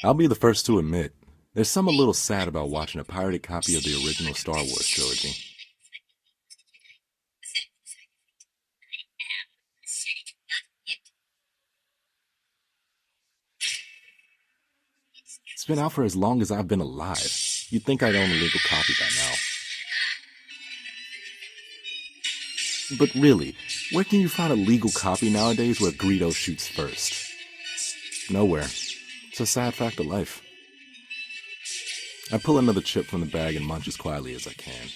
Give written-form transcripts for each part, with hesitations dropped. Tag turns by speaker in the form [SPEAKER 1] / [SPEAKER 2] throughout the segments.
[SPEAKER 1] I'll be the first to admit, there's some a little sad about watching a pirated copy of the original Star Wars trilogy. It's been out for as long as I've been alive. You'd think I'd own a legal copy by now. But really, where can you find a legal copy nowadays where Greedo shoots first? Nowhere. It's a sad fact of life. I pull another chip from the bag and munch as quietly as I can.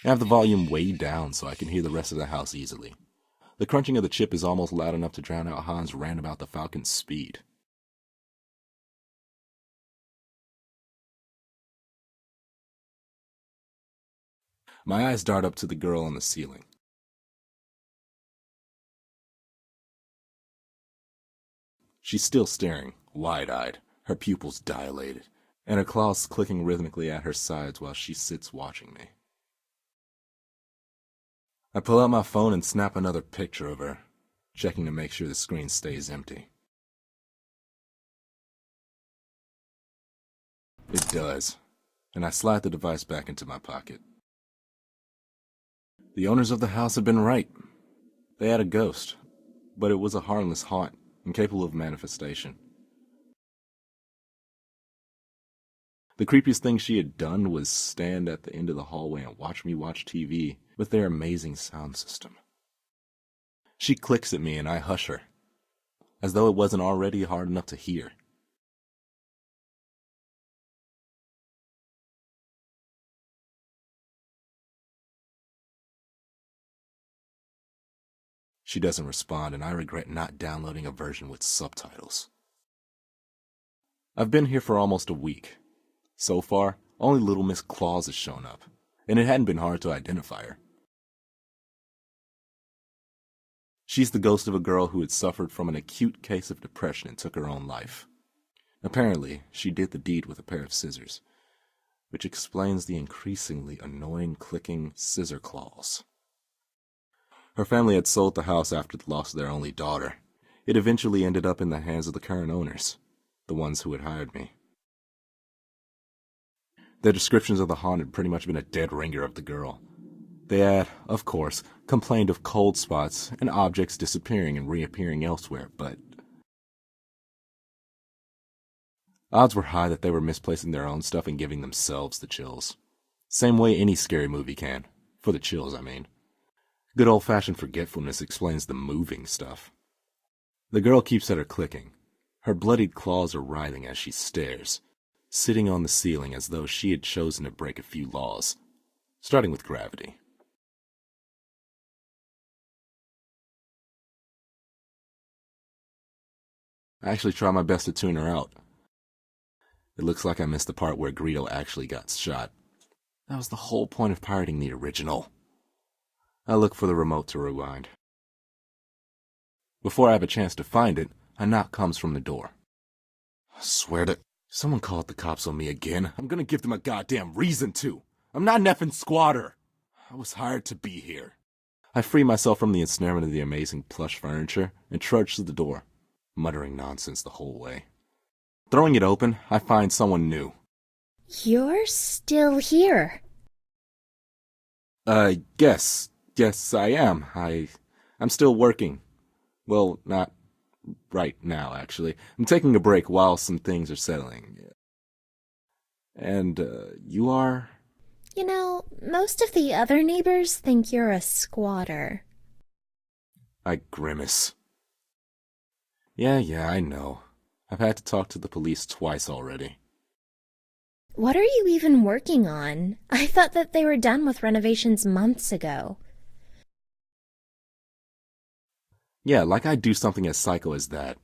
[SPEAKER 1] I have the volume way down so I can hear the rest of the house easily. The crunching of the chip is almost loud enough to drown out Han's rant about the Falcon's speed. My eyes dart up to the girl on the ceiling. She's still staring, wide-eyed, her pupils dilated, and her claws clicking rhythmically at her sides while she sits watching me. I pull out my phone and snap another picture of her, checking to make sure the screen stays empty. It does, and I slide the device back into my pocket. The owners of the house had been right. They had a ghost, but it was a harmless haunt, incapable of manifestation. The creepiest thing she had done was stand at the end of the hallway and watch me watch TV with their amazing sound system. She clicks at me and I hush her, as though it wasn't already hard enough to hear. She doesn't respond, and I regret not downloading a version with subtitles. I've been here for almost a week. So far, only Little Miss Claus has shown up, and it hadn't been hard to identify her. She's the ghost of a girl who had suffered from an acute case of depression and took her own life. Apparently, she did the deed with a pair of scissors, which explains the increasingly annoying clicking scissor claws. Her family had sold the house after the loss of their only daughter. It eventually ended up in the hands of the current owners, the ones who had hired me. Their descriptions of the haunt had pretty much been a dead ringer of the girl. They had, of course, complained of cold spots and objects disappearing and reappearing elsewhere, but odds were high that they were misplacing their own stuff and giving themselves the chills. Same way any scary movie can. For the chills, I mean. Good old-fashioned forgetfulness explains the moving stuff. The girl keeps at her clicking. Her bloodied claws are writhing as she stares, sitting on the ceiling as though she had chosen to break a few laws, starting with gravity. I actually try my best to tune her out. It looks like I missed the part where Greedo actually got shot. That was the whole point of pirating the original. I look for the remote to rewind. Before I have a chance to find it, a knock comes from the door. I swear to... Someone called the cops on me again. I'm gonna give them a goddamn reason to. I'm not an effing squatter. I was hired to be here. I free myself from the ensnarement of the amazing plush furniture and trudge to the door, muttering nonsense the whole way. Throwing it open, I find someone new.
[SPEAKER 2] You're still here.
[SPEAKER 1] Yes. Yes, I am. I'm still working. Well, not right now, actually. I'm taking a break while some things are settling. And, you are?
[SPEAKER 2] You know, most of the other neighbors think you're a squatter.
[SPEAKER 1] I grimace. Yeah, I know. I've had to talk to the police twice already.
[SPEAKER 2] What are you even working on? I thought that they were done with renovations months ago.
[SPEAKER 1] Yeah, like I'd do something as psycho as that.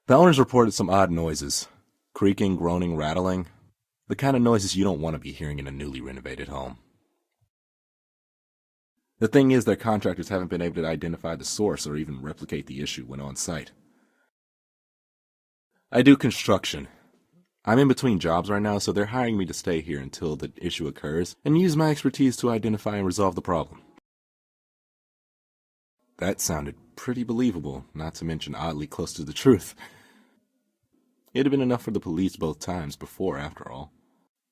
[SPEAKER 1] The owners reported some odd noises. Creaking, groaning, rattling. The kind of noises you don't want to be hearing in a newly renovated home. The thing is, their contractors haven't been able to identify the source or even replicate the issue when on site. I do construction. I'm in between jobs right now, so they're hiring me to stay here until the issue occurs and use my expertise to identify and resolve the problem. That sounded pretty believable, not to mention oddly close to the truth. It had been enough for the police both times before, after all.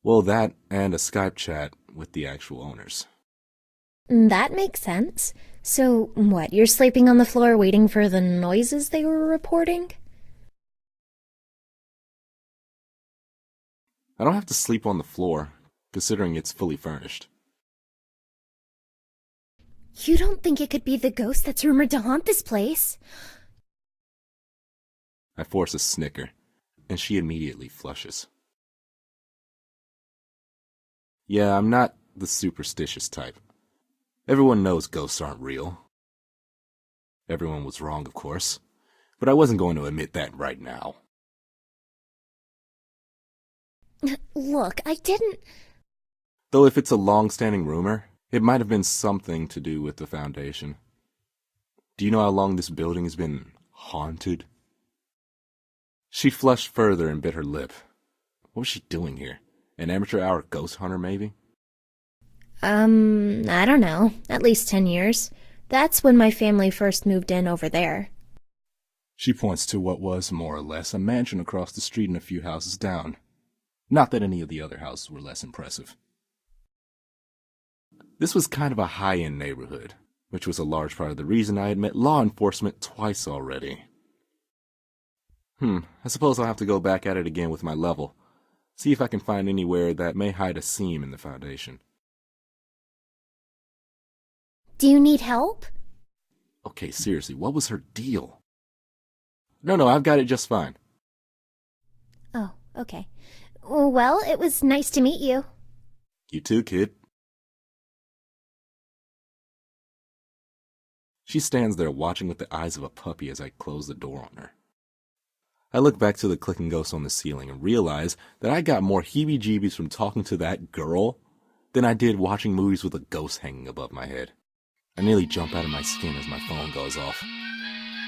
[SPEAKER 1] Well, that and a Skype chat with the actual owners.
[SPEAKER 2] That makes sense. So, what, you're sleeping on the floor waiting for the noises they were reporting?
[SPEAKER 1] I don't have to sleep on the floor, considering it's fully furnished.
[SPEAKER 2] You don't think it could be the ghost that's rumored to haunt this place?
[SPEAKER 1] I force a snicker, and she immediately flushes. Yeah, I'm not the superstitious type. Everyone knows ghosts aren't real. Everyone was wrong, of course, but I wasn't going to admit that right now.
[SPEAKER 2] Look, I didn't...
[SPEAKER 1] Though if it's a long-standing rumor, it might have been something to do with the foundation. Do you know how long this building has been haunted? She flushed further and bit her lip. What was she doing here? An amateur hour ghost hunter, maybe?
[SPEAKER 2] I don't know. At least 10 years. That's when my family first moved in over there.
[SPEAKER 1] She points to what was, more or less, a mansion across the street and a few houses down. Not that any of the other houses were less impressive. This was kind of a high-end neighborhood, which was a large part of the reason I had met law enforcement twice already. I suppose I'll have to go back at it again with my level. See if I can find anywhere that may hide a seam in the foundation.
[SPEAKER 2] Do you need help?
[SPEAKER 1] Okay, seriously, what was her deal? No, I've got it just fine.
[SPEAKER 2] Oh, okay. Well, it was nice to meet you.
[SPEAKER 1] You too, kid. She stands there watching with the eyes of a puppy as I close the door on her. I look back to the clicking ghost on the ceiling and realize that I got more heebie-jeebies from talking to that girl than I did watching movies with a ghost hanging above my head. I nearly jump out of my skin as my phone goes off.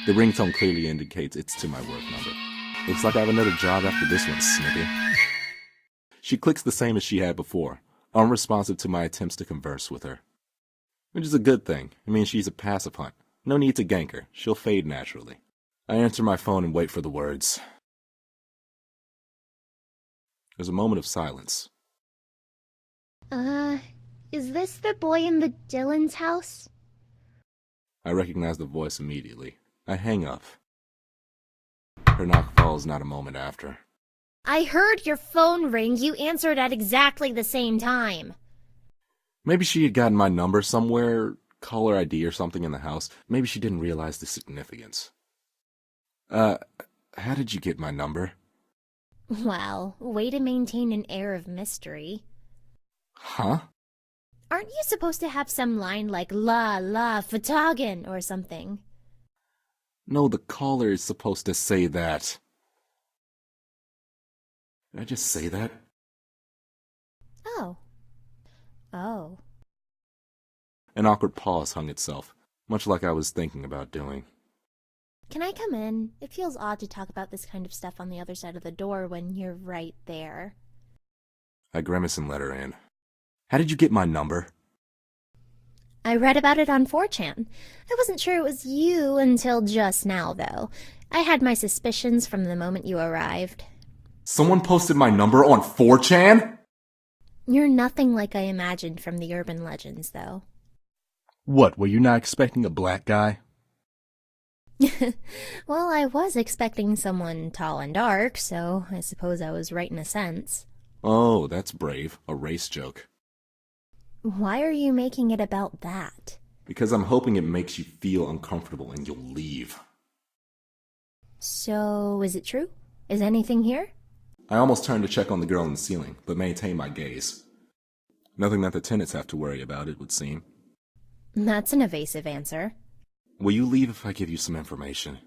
[SPEAKER 1] The ringtone clearly indicates it's to my work number. Looks like I have another job after this one, Snippy. She clicks the same as she had before, unresponsive to my attempts to converse with her. Which is a good thing. It means she's a passive hunt. No need to gank her. She'll fade naturally. I answer my phone and wait for the words. There's a moment of silence.
[SPEAKER 2] Is this the boy in the Dillon's house?
[SPEAKER 1] I recognize the voice immediately. I hang up. Her knock falls not a moment after.
[SPEAKER 2] I heard your phone ring. You answered at exactly the same time.
[SPEAKER 1] Maybe she had gotten my number somewhere, caller ID or something in the house. Maybe she didn't realize the significance. How did you get my number?
[SPEAKER 2] Well, way to maintain an air of mystery.
[SPEAKER 1] Huh?
[SPEAKER 2] Aren't you supposed to have some line like la Fatagan or something?
[SPEAKER 1] No, the caller is supposed to say that. Did I just say that?
[SPEAKER 2] Oh.
[SPEAKER 1] An awkward pause hung itself, much like I was thinking about doing.
[SPEAKER 2] Can I come in? It feels odd to talk about this kind of stuff on the other side of the door when you're right there.
[SPEAKER 1] I grimace and let her in. How did you get my number?
[SPEAKER 2] I read about it on 4chan. I wasn't sure it was you until just now, though. I had my suspicions from the moment you arrived.
[SPEAKER 1] Someone posted my number on 4chan?
[SPEAKER 2] You're nothing like I imagined from the urban legends, though.
[SPEAKER 1] What, were you not expecting a black guy?
[SPEAKER 2] Well, I was expecting someone tall and dark, so I suppose I was right in a sense.
[SPEAKER 1] Oh, that's brave. A race joke.
[SPEAKER 2] Why are you making it about that?
[SPEAKER 1] Because I'm hoping it makes you feel uncomfortable and you'll leave.
[SPEAKER 2] So, is it true? Is anything here?
[SPEAKER 1] I almost turned to check on the girl in the ceiling, but maintained my gaze. Nothing that the tenants have to worry about, it would seem.
[SPEAKER 2] That's an evasive answer.
[SPEAKER 1] Will you leave if I give you some information?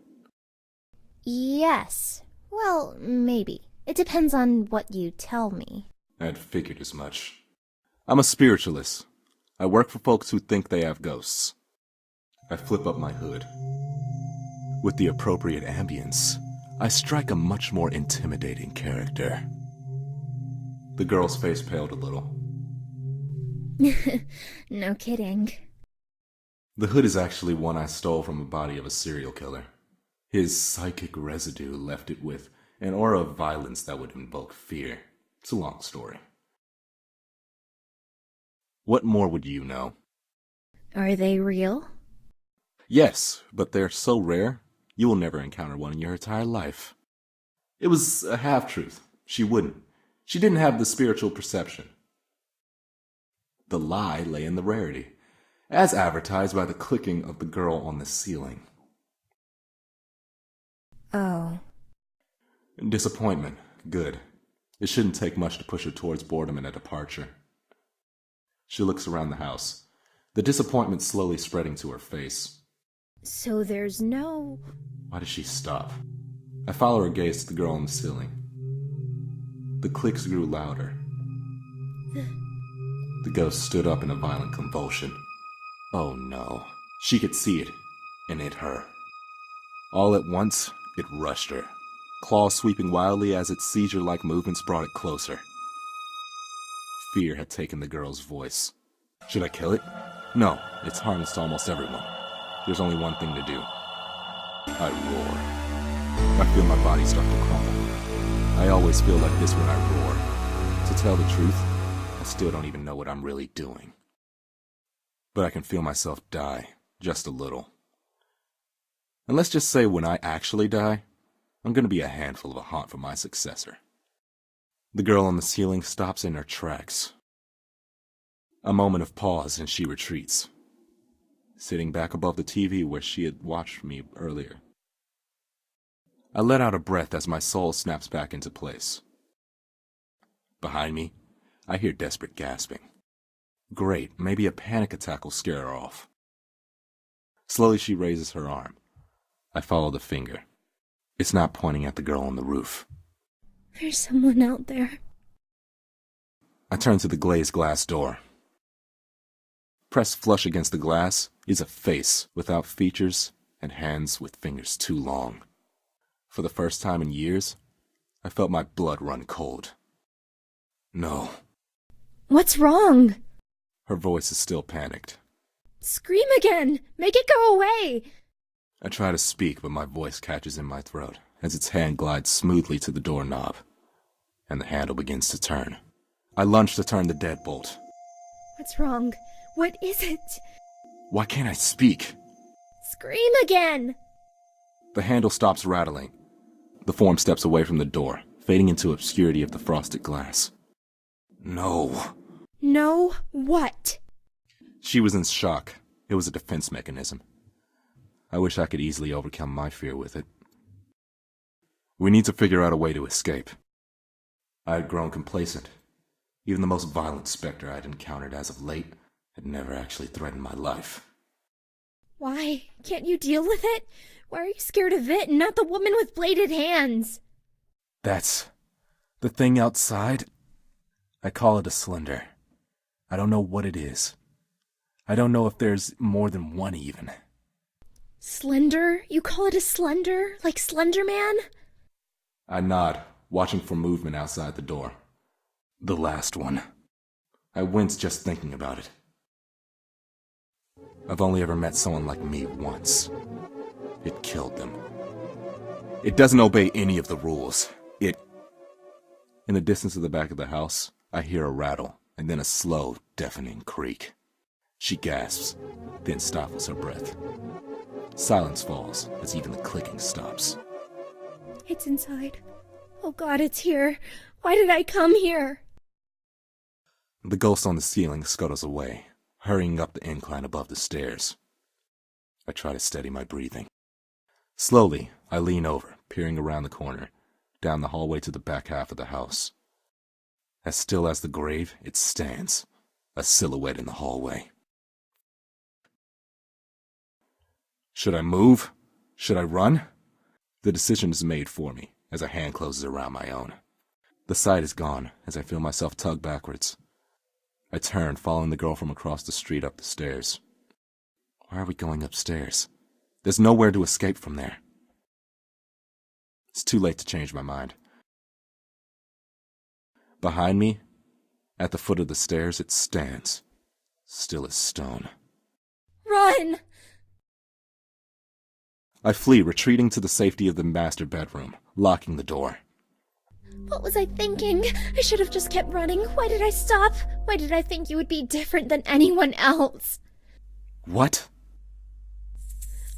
[SPEAKER 2] Yes. Well, maybe. It depends on what you tell me.
[SPEAKER 1] I'd figured as much. I'm a spiritualist. I work for folks who think they have ghosts. I flip up my hood. With the appropriate ambience, I strike a much more intimidating character. The girl's face paled a little.
[SPEAKER 2] No kidding.
[SPEAKER 1] The hood is actually one I stole from the body of a serial killer. His psychic residue left it with an aura of violence that would invoke fear. It's a long story. What more would you know?
[SPEAKER 2] Are they real?
[SPEAKER 1] Yes, but they're so rare, you will never encounter one in your entire life. It was a half-truth. She wouldn't. She didn't have the spiritual perception. The lie lay in the rarity, as advertised by the clicking of the girl on the ceiling.
[SPEAKER 2] Oh.
[SPEAKER 1] Disappointment. Good. It shouldn't take much to push her towards boredom and a departure. She looks around the house, the disappointment slowly spreading to her face.
[SPEAKER 2] So there's no...
[SPEAKER 1] Why does she stop? I follow her gaze to the girl on the ceiling. The clicks grew louder. The ghost stood up in a violent convulsion. Oh no. She could see it, and it her. All at once, it rushed her. Claws sweeping wildly as its seizure-like movements brought it closer. Fear had taken the girl's voice. Should I kill it? No, it's harmless to almost everyone. There's only one thing to do. I roar. I feel my body start to crumble. I always feel like this when I roar. To tell the truth, I still don't even know what I'm really doing. But I can feel myself die, just a little. And let's just say when I actually die, I'm going to be a handful of a haunt for my successor. The girl on the ceiling stops in her tracks. A moment of pause and she retreats, sitting back above the TV where she had watched me earlier. I let out a breath as my soul snaps back into place. Behind me, I hear desperate gasping. Great, maybe a panic attack will scare her off. Slowly she raises her arm. I follow the finger. It's not pointing at the girl on the roof.
[SPEAKER 2] There's someone out there.
[SPEAKER 1] I turn to the glazed glass door. Pressed flush against the glass is a face without features and hands with fingers too long. For the first time in years, I felt my blood run cold. No.
[SPEAKER 2] What's wrong?
[SPEAKER 1] Her voice is still panicked.
[SPEAKER 2] Scream again! Make it go away!
[SPEAKER 1] I try to speak, but my voice catches in my throat as its hand glides smoothly to the doorknob, and the handle begins to turn. I lunge to turn the deadbolt.
[SPEAKER 2] What's wrong? What is it?
[SPEAKER 1] Why can't I speak?
[SPEAKER 2] Scream again!
[SPEAKER 1] The handle stops rattling. The form steps away from the door, fading into obscurity of the frosted glass. No.
[SPEAKER 2] No what?
[SPEAKER 1] She was in shock. It was a defense mechanism. I wish I could easily overcome my fear with it. We need to figure out a way to escape. I had grown complacent. Even the most violent specter I had encountered as of late had never actually threatened my life.
[SPEAKER 2] Why? Can't you deal with it? Why are you scared of it and not the woman with bladed hands?
[SPEAKER 1] That's the thing outside. I call it a slender. I don't know what it is. I don't know if there's more than one even.
[SPEAKER 2] Slender? You call it a slender? Like Slender Man?
[SPEAKER 1] I nod, watching for movement outside the door. The last one. I wince just thinking about it. I've only ever met someone like me once. It killed them. It doesn't obey any of the rules. In the distance of the back of the house, I hear a rattle, and then a slow, deafening creak. She gasps, then stifles her breath. Silence falls as even the clicking stops.
[SPEAKER 2] It's inside. Oh God, it's here. Why did I come here?
[SPEAKER 1] The ghost on the ceiling scuttles away, hurrying up the incline above the stairs. I try to steady my breathing. Slowly, I lean over, peering around the corner, down the hallway to the back half of the house. As still as the grave, it stands, a silhouette in the hallway. Should I move? Should I run? The decision is made for me as a hand closes around my own. The sight is gone as I feel myself tug backwards. I turn, following the girl from across the street up the stairs. Why are we going upstairs? There's nowhere to escape from there. It's too late to change my mind. Behind me, at the foot of the stairs, it stands, still as stone.
[SPEAKER 2] Run!
[SPEAKER 1] I flee, retreating to the safety of the master bedroom, locking the door.
[SPEAKER 2] What was I thinking? I should have just kept running. Why did I stop? Why did I think you would be different than anyone else?
[SPEAKER 1] What?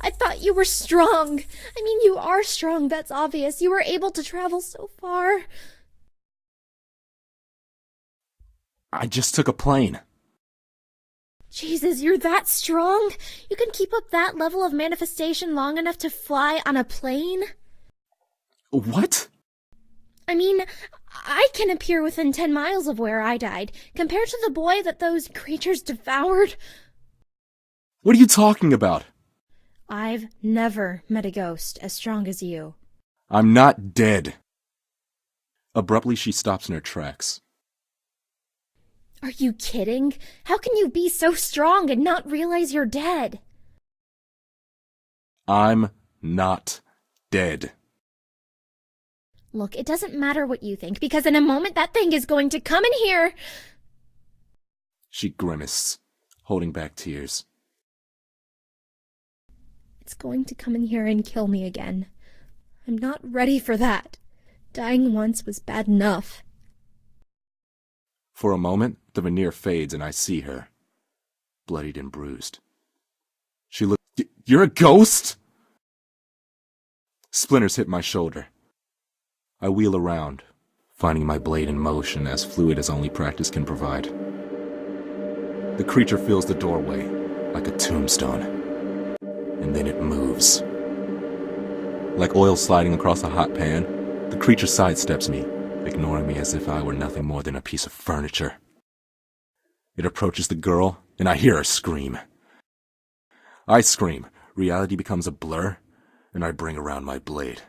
[SPEAKER 2] I thought you were strong. I mean, you are strong, that's obvious. You were able to travel so far.
[SPEAKER 1] I just took a plane.
[SPEAKER 2] Jesus, you're that strong? You can keep up that level of manifestation long enough to fly on a plane?
[SPEAKER 1] What?
[SPEAKER 2] I mean, I can appear within 10 miles of where I died, compared to the boy that those creatures devoured.
[SPEAKER 1] What are you talking about?
[SPEAKER 2] I've never met a ghost as strong as you.
[SPEAKER 1] I'm not dead. Abruptly, she stops in her tracks.
[SPEAKER 2] Are you kidding? How can you be so strong and not realize you're dead?
[SPEAKER 1] I'm not dead.
[SPEAKER 2] Look, it doesn't matter what you think, because in a moment that thing is going to come in here.
[SPEAKER 1] She grimaced, holding back tears.
[SPEAKER 2] It's going to come in here and kill me again. I'm not ready for that. Dying once was bad enough.
[SPEAKER 1] For a moment, the veneer fades and I see her, bloodied and bruised. She looks. You're a ghost? Splinters hit my shoulder. I wheel around, finding my blade in motion as fluid as only practice can provide. The creature fills the doorway like a tombstone. And then it moves. Like oil sliding across a hot pan, the creature sidesteps me, ignoring me as if I were nothing more than a piece of furniture. It approaches the girl, and I hear her scream. I scream, reality becomes a blur, and I bring around my blade.